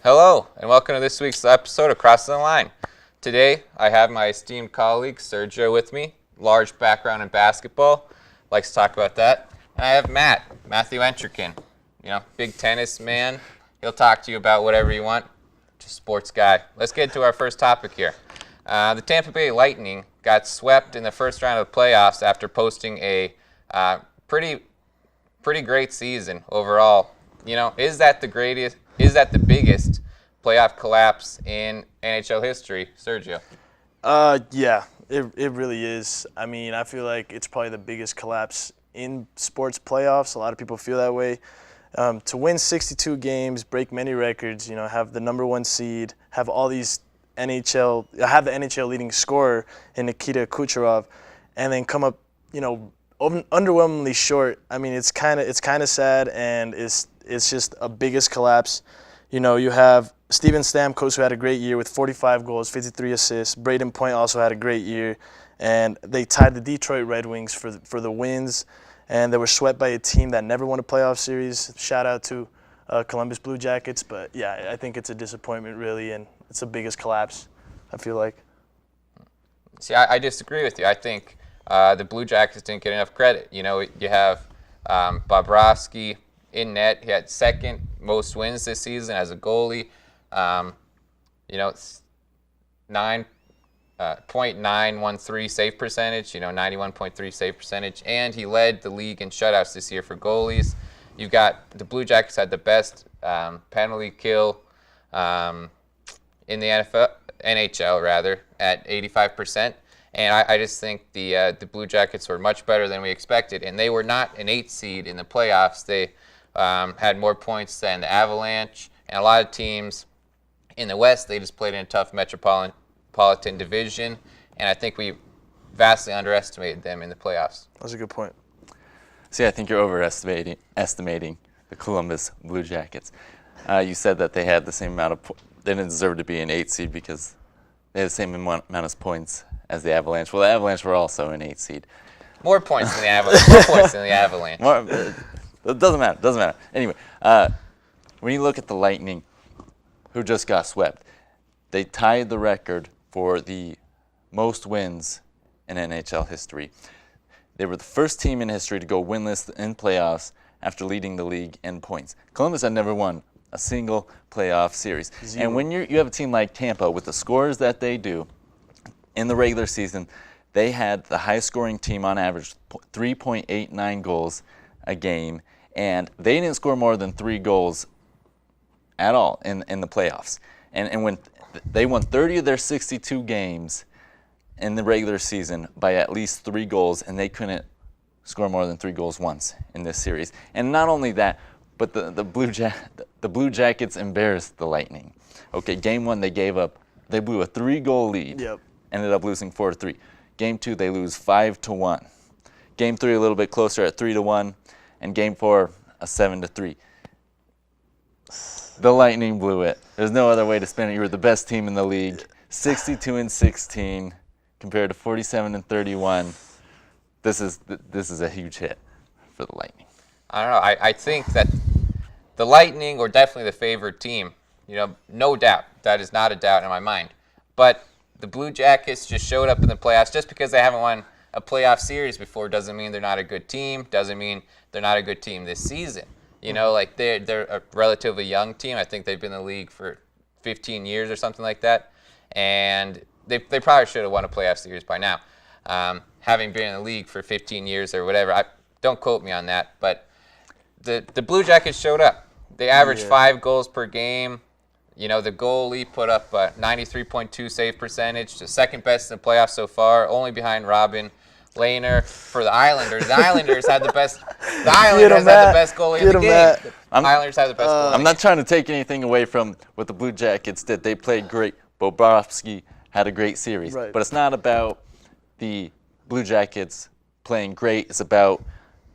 Hello, and welcome to this week's episode of Crossing the Line. Today, I have my esteemed colleague, Sergio, with me. Large background in basketball. Likes to talk about that. And I have Matthew Entrikin. Big tennis man. He'll talk to you about whatever you want. Just sports guy. Let's get to our first topic here. The Tampa Bay Lightning got swept in the first round of the playoffs after posting a pretty great season overall. Is that the greatest? Is that the biggest playoff collapse in NHL history, Sergio? Yeah, it really is. I mean, I feel like it's probably the biggest collapse in sports playoffs. A lot of people feel that way. To win 62 games, break many records, have the number one seed, have all these have the NHL leading scorer in Nikita Kucherov, and then come up, underwhelmingly short. I mean, it's kind of sad, and it's just a biggest collapse. You have Steven Stamkos, who had a great year with 45 goals, 53 assists. Braden Point also had a great year, and they tied the Detroit Red Wings for the wins, and they were swept by a team that never won a playoff series. Shout out to Columbus Blue Jackets, but yeah, I think it's a disappointment really, and it's the biggest collapse, I feel like. See, I disagree with you. I think the Blue Jackets didn't get enough credit. You have Bobrovsky in net. He had second most wins this season as a goalie. It's 9.913 save percentage. 91.3 save percentage, and he led the league in shutouts this year for goalies. You've got the Blue Jackets had the best penalty kill in the NHL rather at 85%. And I just think the Blue Jackets were much better than we expected, and they were not an 8 seed in the playoffs. They had more points than the Avalanche, and a lot of teams in the West, they just played in a tough metropolitan division, and I think we vastly underestimated them in the playoffs. That's a good point. See, I think you're overestimating the Columbus Blue Jackets. You said that they had the same amount of they didn't deserve to be an 8 seed because they had the same amount of points as the Avalanche. Well, the Avalanche were also an 8 seed. More points than the Avalanche. More points than the Avalanche. It doesn't matter. Anyway, when you look at the Lightning, who just got swept, they tied the record for the most wins in NHL history. They were the first team in history to go winless in playoffs after leading the league in points. Columbus had never won a single playoff series. Zero. And when you have a team like Tampa with the scores that they do in the regular season, they had the highest scoring team on average, 3.89 goals a game, and they didn't score more than 3 goals at all in the playoffs. And when they won 30 of their 62 games in the regular season by at least 3 goals, and they couldn't score more than 3 goals once in this series. And not only that, but the Blue Jackets embarrassed the Lightning. Okay, game 1 they blew a 3-goal lead. Yep. Ended up losing 4-3. Game 2 they lose 5-1. Game 3 a little bit closer at 3-1, and game 4 a 7-3. The Lightning blew it. There's no other way to spin it. You were the best team in the league, 62-16 compared to 47-31. This is a huge hit for the Lightning. I don't know. I think that the Lightning were definitely the favored team. No doubt. That is not a doubt in my mind. But the Blue Jackets just showed up in the playoffs. Just because they haven't won a playoff series before doesn't mean they're not a good team. Doesn't mean they're not a good team this season. They're a relatively young team. I think they've been in the league for 15 years or something like that. And they probably should have won a playoff series by now. Having been in the league for 15 years or whatever, don't quote me on that, but the Blue Jackets showed up. They averaged 5 goals per game. The goalie put up a 93.2 save percentage, the second best in the playoffs so far, only behind Robin Lehner for the Islanders. The Islanders had the best. The Islanders had the best goalie in the game. Islanders had the best goalie. I'm not trying to take anything away from what the Blue Jackets did. They played great. Bobrovsky had a great series, right. But it's not about the Blue Jackets playing great. It's about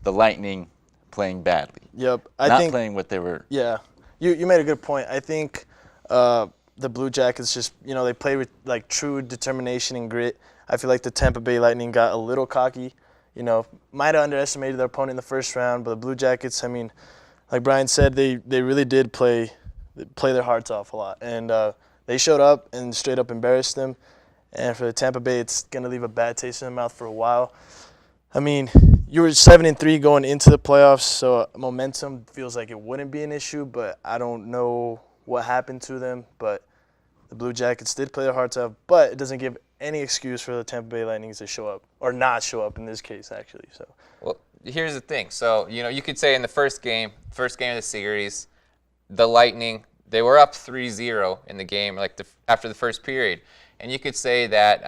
the Lightning playing badly. Yep. Not playing what they were. Yeah. You made a good point. I think the the Blue Jackets just, they play with like true determination and grit. I feel like the Tampa Bay Lightning got a little cocky. Might have underestimated their opponent in the first round, but the Blue Jackets, I mean, like Brian said, they really did play their hearts off a lot. And they showed up and straight up embarrassed them. And for the Tampa Bay, it's going to leave a bad taste in their mouth for a while. I mean, you were 7-3 going into the playoffs, so momentum feels like it wouldn't be an issue, but I don't know what happened to them. But the Blue Jackets did play their hearts out, but it doesn't give any excuse for the Tampa Bay Lightning to show up, or not show up in this case, actually. So. Well, here's the thing. So, you could say in the first game of the series, the Lightning, they were up 3-0 in the game, like after the first period. And you could say that,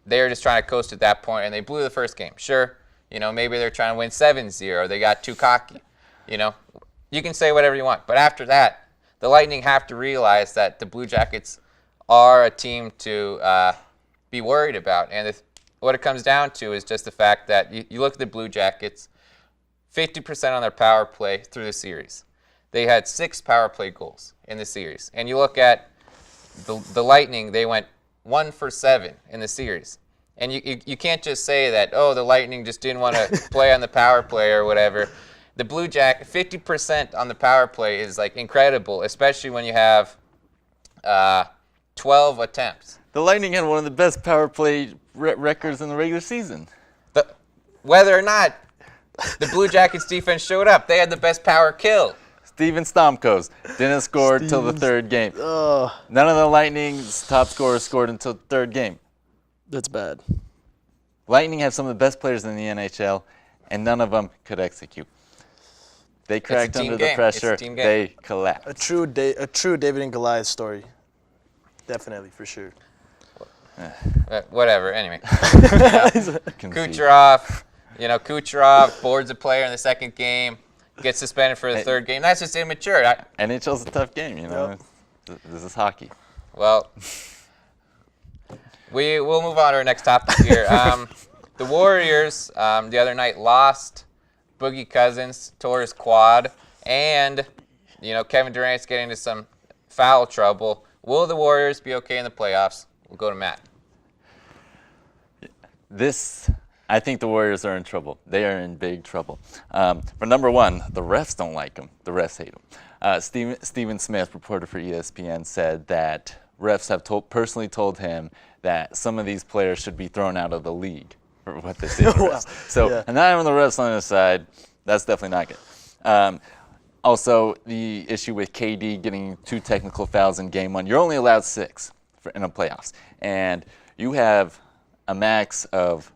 they were just trying to coast at that point, and they blew the first game. Sure, maybe they're trying to win 7-0. They got too cocky. You can say whatever you want. But after that, the Lightning have to realize that the Blue Jackets are a team to be worried about. And what it comes down to is just the fact that you look at the Blue Jackets, 50% on their power play through the series. They had 6 power play goals in the series. And you look at the Lightning, they went 1 for 7 in the series. And you can't just say that, the Lightning just didn't want to play on the power play or whatever. The Blue Jacket, 50% on the power play is like incredible, especially when you have 12 attempts. The Lightning had one of the best power play records in the regular season. Whether or not the Blue Jackets defense showed up, they had the best power kill. Steven Stamkos didn't score until the third game. None of the Lightning's top scorers scored until the third game. That's bad. Lightning have some of the best players in the NHL, and none of them could execute. They cracked under the pressure. They collapsed. A true David and Goliath story. Definitely, for sure. Whatever. Anyway, Kucherov boards a player in the second game, gets suspended for the third game. That's just immature. NHL's a tough game, Yep. This is hockey. Well, we'll move on to our next topic here. The Warriors the other night lost. Boogie Cousins tore his quad, and Kevin Durant's getting into some foul trouble. Will the Warriors be okay in the playoffs? We'll go to Matt. I think the Warriors are in trouble. They are in big trouble. For number one, the refs don't like them. The refs hate them. Stephen Smith, reporter for ESPN, said that refs have personally told him that some of these players should be thrown out of the league for what they did. Wow. So, and not having the refs on his side, that's definitely not good. Also, the issue with KD getting 2 technical fouls in Game 1. You're only allowed 6 in the playoffs. And you have a max of,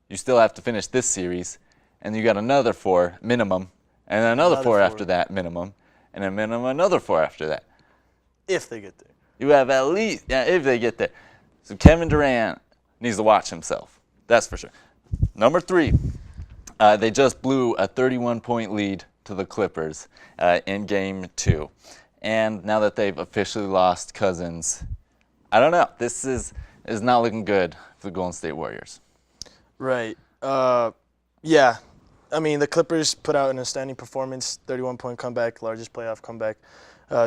you still have to finish this series, and you got another 4 minimum, and another 4 after that minimum, and a minimum another 4 after that. If they get there. You have at least, if they get there. So Kevin Durant needs to watch himself. That's for sure. Number 3, they just blew a 31-point lead to the Clippers in Game 2. And now that they've officially lost Cousins, I don't know. This is not looking good for the Golden State Warriors. Right. Yeah. I mean, the Clippers put out an outstanding performance, 31-point comeback, largest playoff comeback.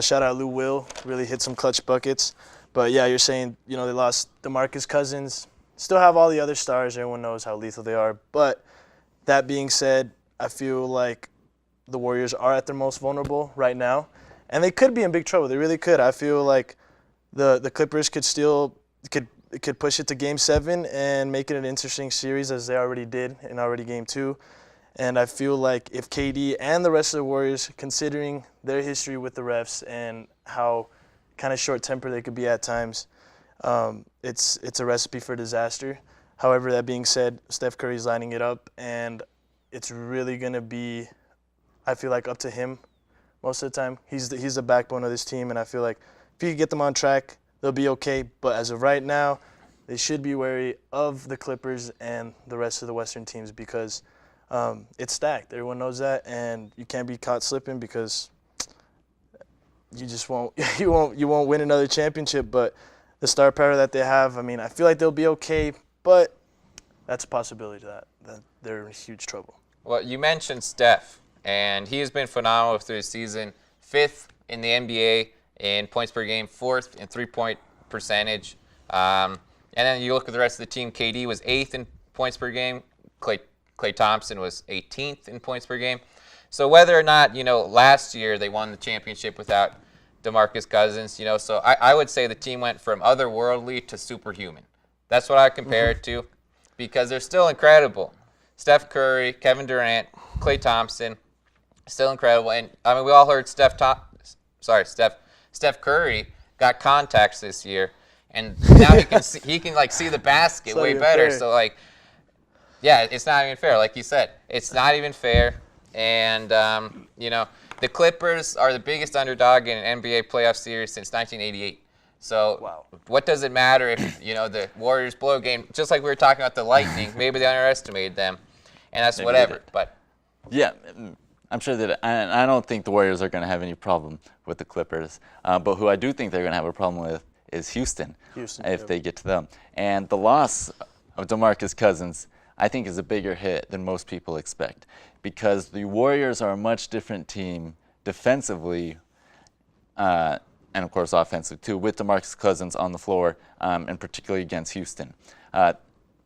Shout out Lou Will, really hit some clutch buckets. But, yeah, you're saying, they lost DeMarcus Cousins. Still have all the other stars. Everyone knows how lethal they are. But that being said, I feel like the Warriors are at their most vulnerable right now. And they could be in big trouble. They really could. I feel like the Clippers could push it to Game 7 and make it an interesting series, as they already did in Game 2. And I feel like if KD and the rest of the Warriors, considering their history with the refs and how kind of short-tempered they could be at times, it's a recipe for disaster. However, that being said, Steph Curry's lining it up, and it's really going to be, I feel like, up to him most of the time. He's the backbone of this team, and I feel like if he can get them on track, they'll be okay. But as of right now, they should be wary of the Clippers and the rest of the Western teams because it's stacked. Everyone knows that, and you can't be caught slipping because you just won't you won't win another championship. But the star power that they have, I mean, I feel like they'll be okay, but that's a possibility that they're in huge trouble. Well, you mentioned Steph, and he has been phenomenal through the season. 5th in the NBA in points per game, 4th in three-point percentage. And then you look at the rest of the team. KD was 8th in points per game. Klay Thompson was 18th in points per game. So whether or not, last year they won the championship without DeMarcus Cousins, so I would say the team went from otherworldly to superhuman. That's what I compare it to, because they're still incredible. Steph Curry, Kevin Durant, Klay Thompson, still incredible. And I mean, we all heard Steph Curry got contacts this year, and now he can see the basket way better. Fair. So yeah, it's not even fair. Like you said, it's not even fair. And the Clippers are the biggest underdog in an NBA playoff series since 1988. So What does it matter if the Warriors blow a game? Just like we were talking about the Lightning, maybe they underestimated them, and that's whatever. But yeah, I'm sure that I don't think the Warriors are going to have any problem with the Clippers. But who I do think they're going to have a problem with is Houston if they get to them. And the loss of DeMarcus Cousins, I think, is a bigger hit than most people expect, because the Warriors are a much different team defensively, and of course offensively too, with DeMarcus Cousins on the floor, and particularly against Houston.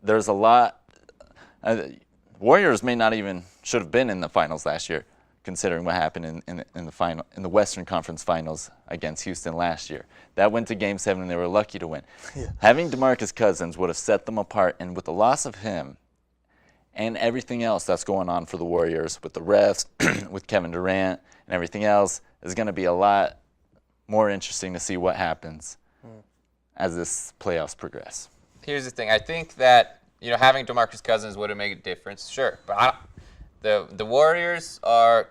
There's a lot. Warriors may not even should have been in the finals last year, considering what happened in the Western Conference Finals against Houston last year. That went to Game 7, and they were lucky to win. Yeah. Having DeMarcus Cousins would have set them apart, and with the loss of him and everything else that's going on for the Warriors, with the refs, with Kevin Durant, and everything else, is going to be a lot more interesting to see what happens as this playoffs progress. Here's the thing. I think that having DeMarcus Cousins would have made a difference, sure. But the Warriors are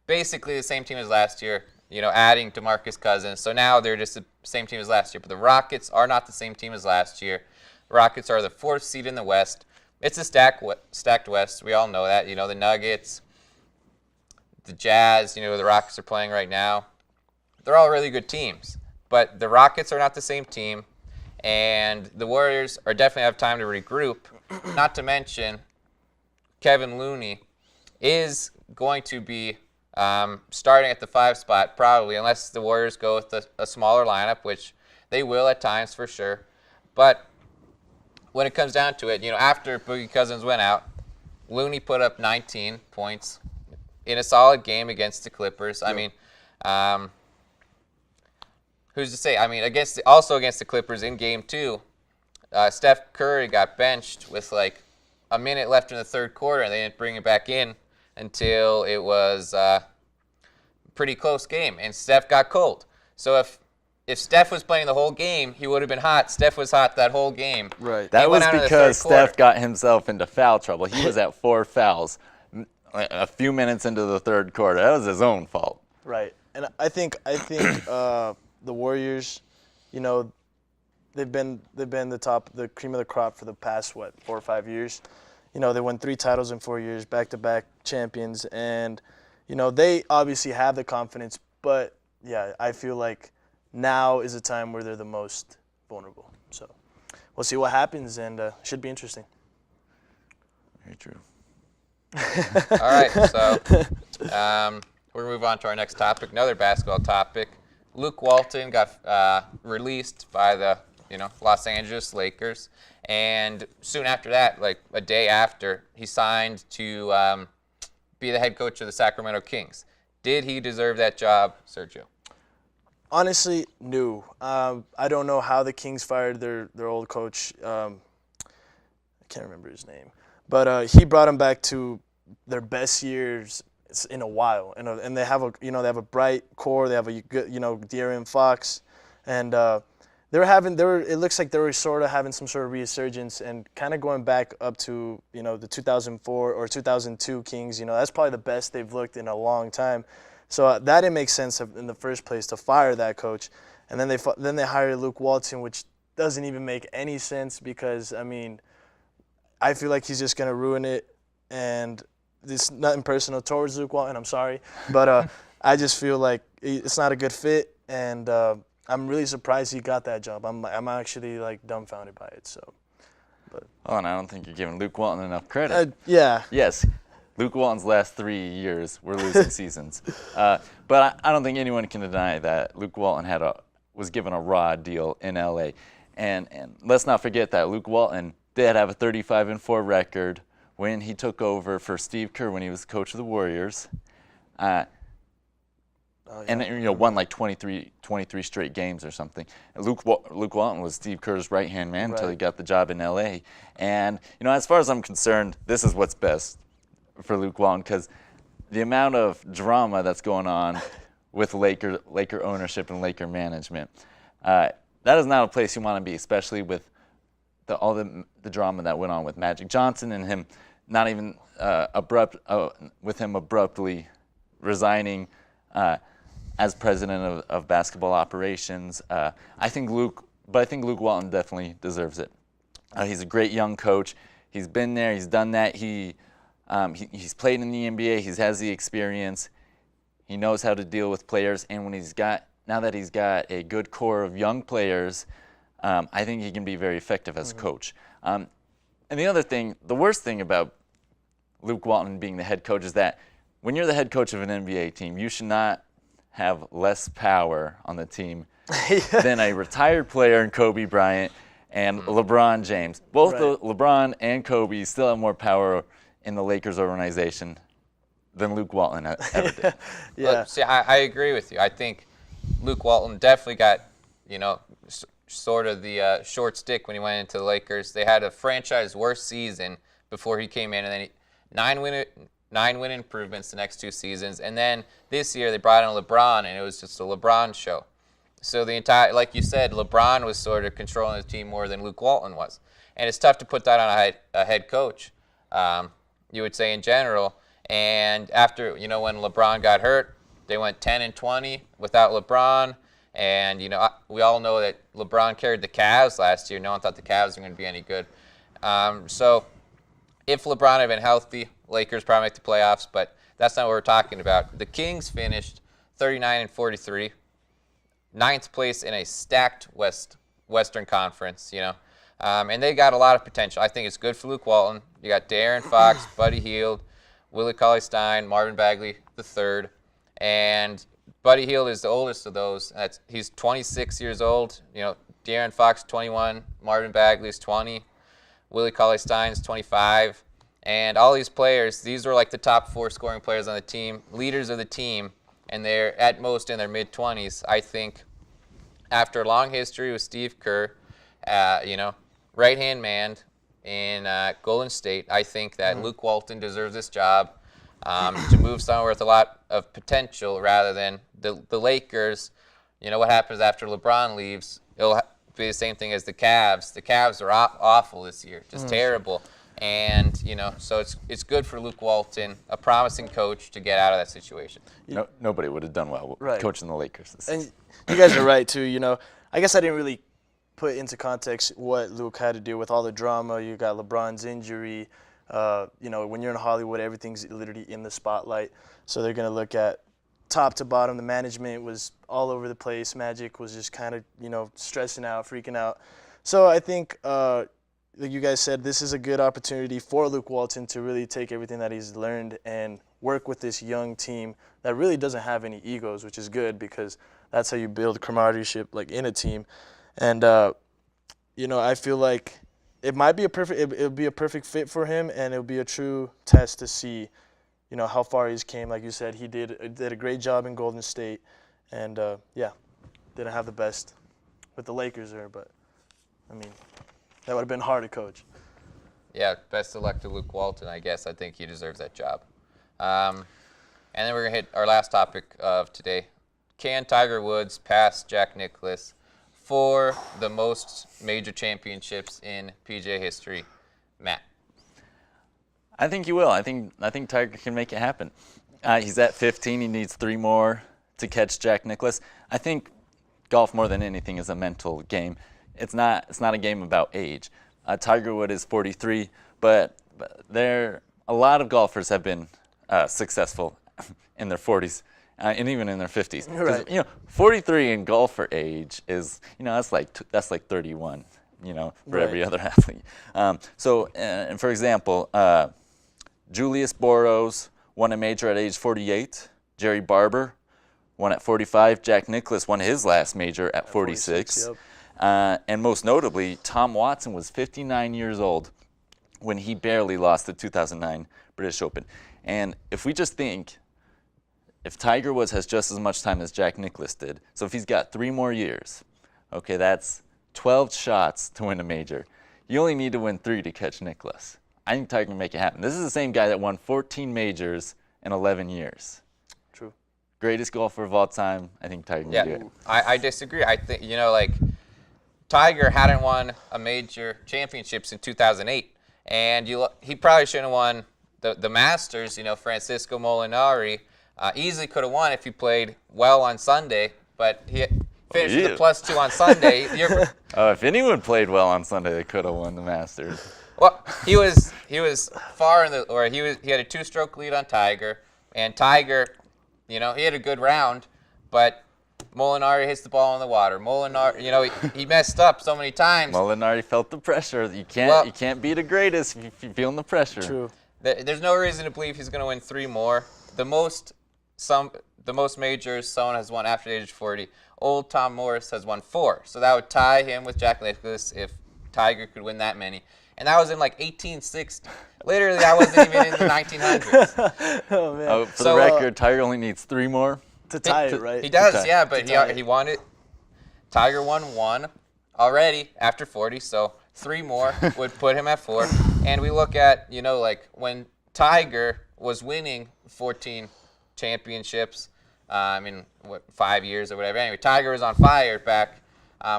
basically the same team as last year, adding DeMarcus Cousins. So now they're just the same team as last year. But the Rockets are not the same team as last year. The Rockets are the 4th seed in the West. It's a stacked West. We all know that. The Nuggets, the Jazz, the Rockets are playing right now. They're all really good teams. But the Rockets are not the same team. And the Warriors are definitely have time to regroup. Not to mention, Kevin Looney is going to be starting at the 5 spot probably, unless the Warriors go with a smaller lineup, which they will at times for sure. But when it comes down to it, after Boogie Cousins went out, Looney put up 19 points in a solid game against the Clippers. I mean, who's to say? I mean, also against the Clippers in Game 2, Steph Curry got benched with like a minute left in the third quarter, and they didn't bring it back in until it was a pretty close game, and Steph got cold. So if Steph was playing the whole game, he would have been hot. Steph was hot that whole game. Right. That was because Steph got himself into foul trouble. He was at 4 fouls a few minutes into the third quarter. That was his own fault. Right. And I think the Warriors, they've been the cream of the crop for the past 4 or 5 years. They won 3 titles in 4 years, back-to-back champions, and they obviously have the confidence. But yeah, I feel like now is a time where they're the most vulnerable. So we'll see what happens, and should be interesting. Very true. All right, so we're going to move on to our next topic, another basketball topic. Luke Walton got released by the Los Angeles Lakers, and soon after that, like a day after, he signed to be the head coach of the Sacramento Kings. Did he deserve that job, Sergio? Honestly, no. I don't know how the Kings fired their old coach. I can't remember his name, but he brought them back to their best years in a while. And they have a bright core. They have a good De'Aaron Fox, and it looks like they were sort of having some sort of resurgence and kind of going back up to the 2004 or 2002 Kings. That's probably the best they've looked in a long time. So that didn't make sense in the first place to fire that coach, and then they hired Luke Walton, which doesn't even make any sense because I feel like he's just gonna ruin it, and this is nothing personal towards Luke Walton. I'm sorry, but I just feel like it's not a good fit, and I'm really surprised he got that job. I'm actually dumbfounded by it. So, but and I don't think you're giving Luke Walton enough credit. Yeah. Yes. Luke Walton's last 3 years were losing seasons. But I don't think anyone can deny that Luke Walton was given a raw deal in LA. And let's not forget that Luke Walton did have a 35-4 record when he took over for Steve Kerr when he was coach of the Warriors. And won like 23 straight games or something. Luke Walton was Steve Kerr's right-hand man until he got the job in LA. And as far as I'm concerned, this is what's best for Luke Walton, because the amount of drama that's going on with Laker ownership and Laker management, that is not a place you want to be, especially with all the drama that went on with Magic Johnson and him not even with him abruptly resigning as president of basketball operations. I think Luke Walton definitely deserves it. He's a great young coach. He's been there. He's done that. He's played in the NBA. He has the experience. He knows how to deal with players. And now that he's got a good core of young players, I think he can be very effective as a coach. And the worst thing about Luke Walton being the head coach is that when you're the head coach of an NBA team, you should not have less power on the team than a retired player in Kobe Bryant and LeBron James. Both LeBron and Kobe still have more power in the Lakers organization than Luke Walton ever did. Look, see, I agree with you. I think Luke Walton definitely got, sort of the short stick when he went into the Lakers. They had a franchise worst season before he came in, and then 9-win improvements the next 2 seasons. And then this year they brought in LeBron, and it was just a LeBron show. So the entire, like you said, LeBron was sort of controlling the team more than Luke Walton was. And it's tough to put that on a head coach, you would say in general. And after, when LeBron got hurt, they went 10-20 without LeBron. And, we all know that LeBron carried the Cavs last year. No one thought the Cavs were going to be any good. So if LeBron had been healthy, Lakers probably make the playoffs, but that's not what we're talking about. The Kings finished 39-43, 9th place in a stacked Western Conference, and they got a lot of potential. I think it's good for Luke Walton. You got De'Aaron Fox, Buddy Hield, Willie Cauley-Stein, Marvin Bagley III, and Buddy Hield is the oldest of those. He's 26 years old. De'Aaron Fox 21, Marvin Bagley is 20, Willie Cauley-Stein's 25. And all these players, these were like the top 4 scoring players on the team, leaders of the team, and they're at most in their mid-20s. I think after a long history with Steve Kerr, right-hand man in Golden State, I think that Luke Walton deserves this job to move somewhere with a lot of potential rather than the Lakers. What happens after LeBron leaves, it'll be the same thing as the Cavs. The Cavs are awful this year, just terrible. And, so it's good for Luke Walton, a promising coach, to get out of that situation. Nobody would have done well coaching the Lakers this season. And you guys are right, too. I guess I didn't really put into context what Luke had to do with all the drama. You got LeBron's injury. When you're in Hollywood, everything's literally in the spotlight. So they're going to look at top to bottom. The management was all over the place. Magic was just kind of, stressing out, freaking out. So I think like you guys said, this is a good opportunity for Luke Walton to really take everything that he's learned and work with this young team that really doesn't have any egos, which is good because that's how you build camaraderie in a team. And I feel like it might be it'll be a perfect fit for him, and it'll be a true test to see, how far he's came. Like you said, he did a great job in Golden State, and didn't have the best with the Lakers there, but that would have been hard to coach. Yeah, best of luck to Luke Walton, I guess. I think he deserves that job. And then we're going to hit our last topic of today. Can Tiger Woods pass Jack Nicklaus for the most major championships in PGA history? Matt? I think he will. I think Tiger can make it happen. He's at 15. He needs 3 more to catch Jack Nicklaus. I think golf, more than anything, is a mental game. It's not a game about age. Tiger Woods is 43, but a lot of golfers have been successful in their 40s and even in their 50s. Right. 43 in golfer age is, that's like 31, for every other athlete. And for example, Julius Boros won a major at age 48. Jerry Barber won at 45. Jack Nicklaus won his last major at 46. Yep. And most notably, Tom Watson was 59 years old when he barely lost the 2009 British Open. And if we just think, if Tiger Woods has just as much time as Jack Nicklaus did, so if he's got 3 more years, okay, that's 12 shots to win a major. You only need to win 3 to catch Nicklaus. I think Tiger can make it happen. This is the same guy that won 14 majors in 11 years. True. Greatest golfer of all time. I think Tiger can do it. I disagree. I think, like, Tiger hadn't won a major championship since 2008. And he probably shouldn't have won the Masters. Francisco Molinari easily could have won if he played well on Sunday, but he finished with a +2 on Sunday. If anyone played well on Sunday, they could have won the Masters. Well, he was far in he had a 2-stroke lead on Tiger, and Tiger, he had a good round, but Molinari hits the ball in the water. Molinari, he messed up so many times. Molinari felt the pressure. You can't be the greatest if you're feeling the pressure. True. There's no reason to believe he's going to win 3 more. The most majors someone has won after the age of 40. Old Tom Morris has won 4, so that would tie him with Jack Nicklaus if Tiger could win that many. And that was in like 1860. Literally, I wasn't even in the 1900s. Oh man. For the record, Tiger only needs 3 more to tie it, right? He does, yeah, but he won it. Tiger won 1 already after 40, so 3 more would put him at 4. And we look at, like when Tiger was winning 14 championships, 5 years or whatever. Anyway, Tiger was on fire back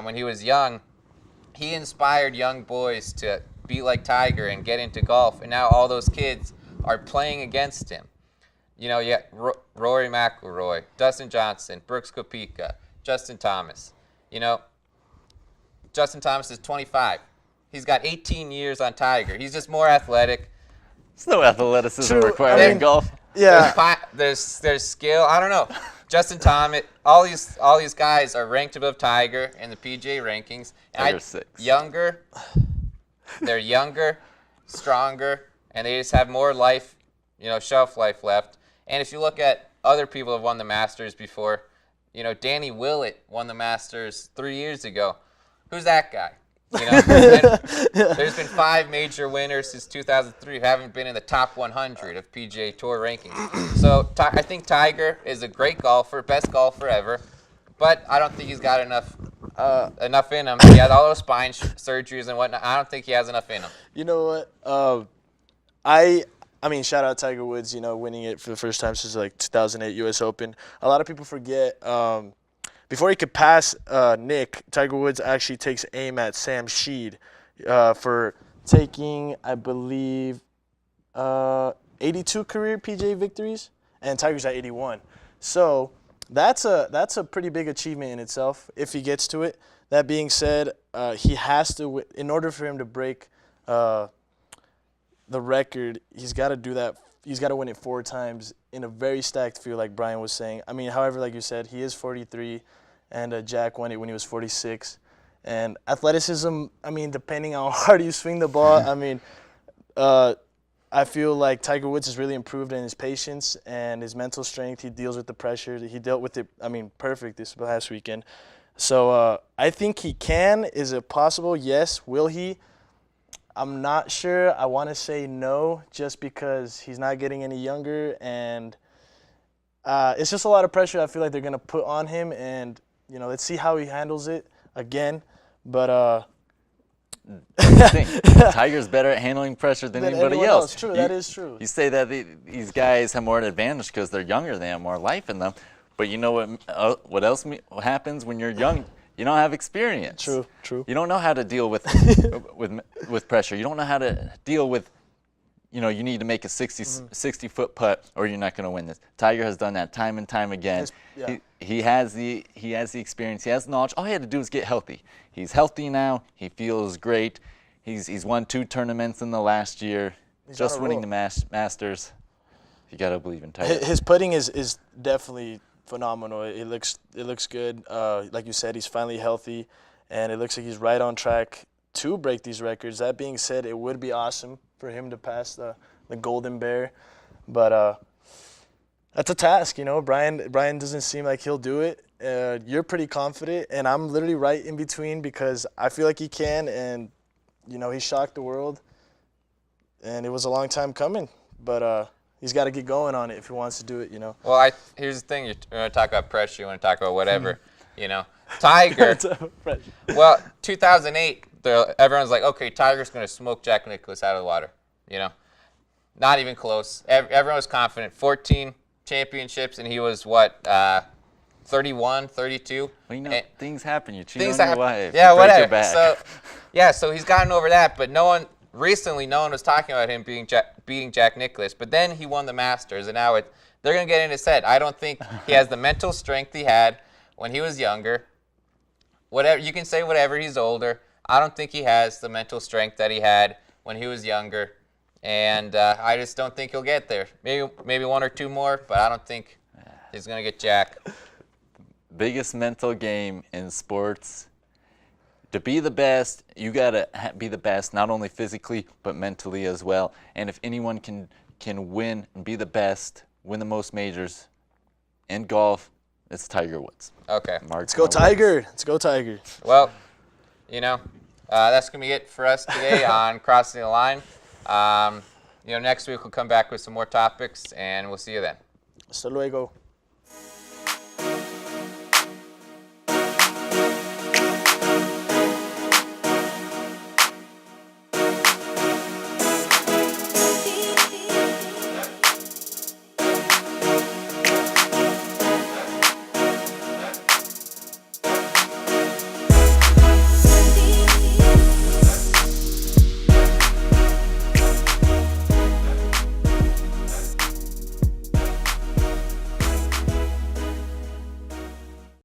when he was young. He inspired young boys to be like Tiger and get into golf, and now all those kids are playing against him. Rory McIlroy, Dustin Johnson, Brooks Koepka, Justin Thomas. Justin Thomas is 25. He's got 18 years on Tiger. He's just more athletic. There's no athleticism required in golf. Yeah. There's skill. I don't know. Justin Thomas, all these guys are ranked above Tiger in the PGA rankings. And 6. They're younger, stronger, and they just have more life, shelf life left. And if you look at other people who have won the Masters before, Danny Willett won the Masters 3 years ago. Who's that guy? There's been 5 major winners since 2003 who haven't been in the top 100 of PGA Tour rankings. So I think Tiger is a great golfer, best golfer ever, but I don't think he's got enough in him. He had all those spine surgeries and whatnot. I don't think he has enough in him. You know what? I mean, shout out Tiger Woods, winning it for the first time since like 2008 U.S. Open. A lot of people forget. Before he could pass Nick, Tiger Woods actually takes aim at Sam Sheed for taking, I believe, 82 career PGA victories, and Tiger's at 81. So that's a pretty big achievement in itself if he gets to it. That being said, he has to, in order for him to break the record, he's got to do that. He's got to win it 4 times in a very stacked field, like Brian was saying. I mean, however, like you said, he is 43. And Jack won it when he was 46. And athleticism, I mean, depending on how hard you swing the ball, I mean, I feel like Tiger Woods has really improved in his patience and his mental strength. He deals with the pressure. He dealt with it, perfect this past weekend. So I think he can. Is it possible? Yes. Will he? I'm not sure. I want to say no just because he's not getting any younger. And it's just a lot of pressure I feel like they're going to put on him. And let's see how he handles it again. But Tiger's better at handling pressure than anybody else. True, that is true. You say that these guys have more advantage because they're younger, they have more life in them. But you know what else happens when you're young? You don't have experience. True. You don't know how to deal with with pressure. You don't know how to deal with, you need to make a 60-foot putt or you're not going to win this. Tiger has done that time and time again. He has the experience. He has the knowledge. All he had to do is get healthy. He's healthy now. He feels great. He's won 2 tournaments in the last year. He's just winning the Masters. You got to believe in Tiger. His putting is definitely phenomenal. It looks good. Like you said, he's finally healthy, and it looks like he's right on track to break these records. That being said, it would be awesome for him to pass the the golden bear. But that's a task, you know. Brian doesn't seem like he'll do it. You're pretty confident, and I'm literally right in between because I feel like he can, and, you know, he shocked the world, and it was a long time coming. But he's got to get going on it if he wants to do it, you know. Well, here's the thing. You want to talk about pressure. You want to talk about whatever, you know. Tiger, well, 2008, everyone's like, okay, Tiger's going to smoke Jack Nicklaus out of the water, you know. Not even close. Everyone was confident. 14 championships, and he was, what, 31, 32? Well, you know, things happen. You cheat Things on your happen. wife. Yeah, you break whatever. your back. So he's gotten over that, but recently no one was talking about him beating Jack Nicklaus. But then he won the Masters, and now they're going to get in his head. I don't think he has the mental strength he had when he was younger. Whatever you can say, whatever, he's older. I don't think he has the mental strength that he had when he was younger, and I just don't think he'll get there. Maybe one or two more, but I don't think he's going to get Jack. Biggest mental game in sports. To be the best, you got to be the best, not only physically, but mentally as well. And if anyone can win and be the best, win the most majors in golf, it's Tiger Woods. Okay. Let's go Tiger. Let's go Tiger. Well, you know, that's going to be it for us today on Crossing the Line. You know, next week we'll come back with some more topics, and we'll see you then. Hasta luego.